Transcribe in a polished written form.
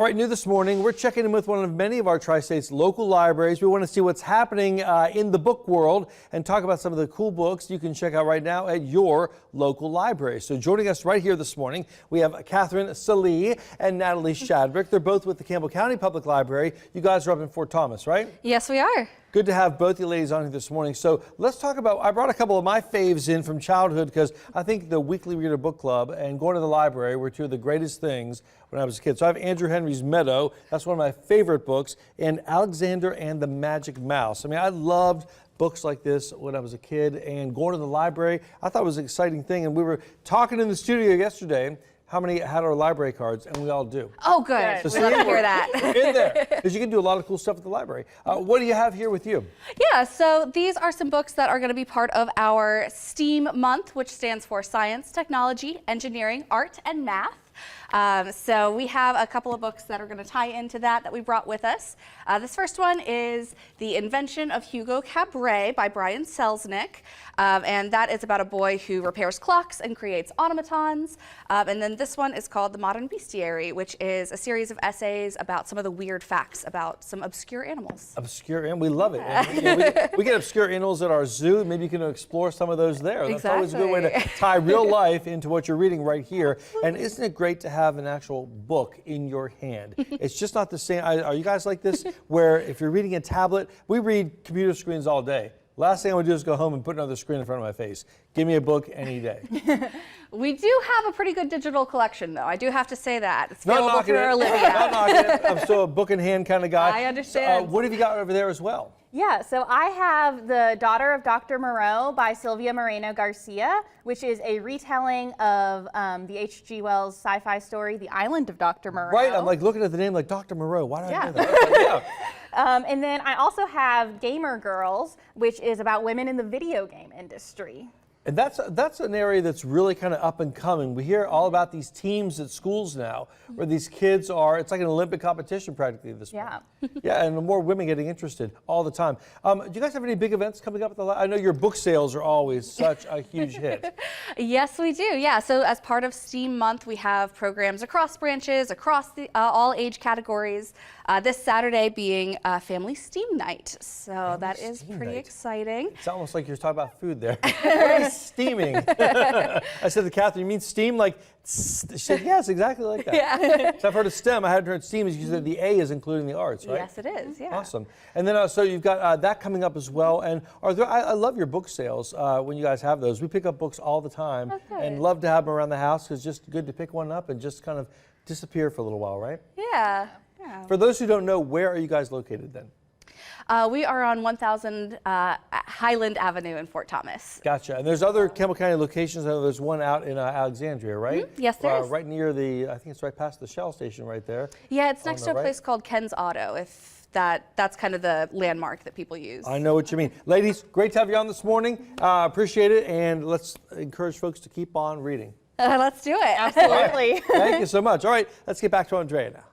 All right, new this morning, we're checking in with one of many of our Tri-State's local libraries. We want to see what's happening in the book world and talk about some of the cool books you can check out right now at your local library. So joining us right here this morning, we have Catherine Sallee and Natalie Shadrick. They're both with the Campbell County Public Library. You guys are up in Fort Thomas, right? Yes, we are. Good to have both you ladies on here this morning. So let's talk about, I brought a couple of my faves in from childhood because I think the Weekly Reader Book Club and going to the library were two of the greatest things when I was a kid. So I have Andrew Henry's Meadow. That's one of my favorite books. And Alexander and the Magic Mouse. I mean, I loved books like this when I was a kid, and going to the library, I thought it was an exciting thing. And we were talking in the studio yesterday how many had our library cards, and we all do. Oh, good. So We'd love to hear that. We're in there, because you can do a lot of cool stuff at the library. What do you have here with you? Yeah, so these are some books that are going to be part of our STEAM month, which stands for Science, Technology, Engineering, Art, and Math. So we have a couple of books that are going to tie into that we brought with us. This first one is The Invention of Hugo Cabret by Brian Selznick. And that is about a boy who repairs clocks and creates automatons. And then this one is called The Modern Bestiary, which is a series of essays about some of the weird facts about some obscure animals. Obscure animals, we love it. And, you know, we get obscure animals at our zoo. Maybe you can explore some of those there. That's always a good way to tie real life into what you're reading right here. And isn't it great to have an actual book in your hand? It's just not the same. Are you guys like this, where if you're reading a tablet, we read computer screens all day. Last thing I would do is go home and put another screen in front of my face. Give me a book any day. We do have a pretty good digital collection, though. I do have to say that. It's Not available through our living Not knocking it. I'm still a book in hand kind of guy. I understand. So, what have you got over there as well? Yeah, so I have The Daughter of Dr. Moreau by Sylvia Moreno Garcia, which is a retelling of the H.G. Wells sci-fi story, The Island of Dr. Moreau. Right, I'm like looking at the name like Dr. Moreau. Why did I know that? And then I also have Gamer Girls, which is about women in the video game industry. And that's an area that's really kind of up and coming. We hear all about these teams at schools now where these kids are, it's like an Olympic competition practically this point. Yeah, and more women getting interested all the time. Do you guys have any big events coming up at the library? I know your book sales are always such a huge hit. Yes, we do. Yeah, so as part of STEAM Month, we have programs across branches, across the all age categories. This Saturday being Family STEAM Night. So that is pretty exciting. It's almost like you're talking about food there. What is steaming? I said to Catherine, you mean steam like, she said, yes, exactly like that. Yeah. So I've heard of STEM, I hadn't heard STEAM, as you said the A is including the arts, right? Yes, it is, yeah. Awesome. And then, so you've got that coming up as well. And are there, I love your book sales when you guys have those. We pick up books all the time and love to have them around the house because it's just good to pick one up and just kind of disappear for a little while, right? Yeah. For those who don't know, where are you guys located then? We are on 1000 Highland Avenue in Fort Thomas. Gotcha. And there's other Campbell County locations. I know there's one out in Alexandria, right? Yes, there is. Right near the, I think it's right past the Shell station right there. Yeah, it's next to a place called Ken's Auto, if that's kind of the landmark that people use. I know what you mean. Ladies, great to have you on this morning. Appreciate it. And let's encourage folks to keep on reading. Let's do it. Absolutely. Thank you so much. All right, let's get back to Andrea now.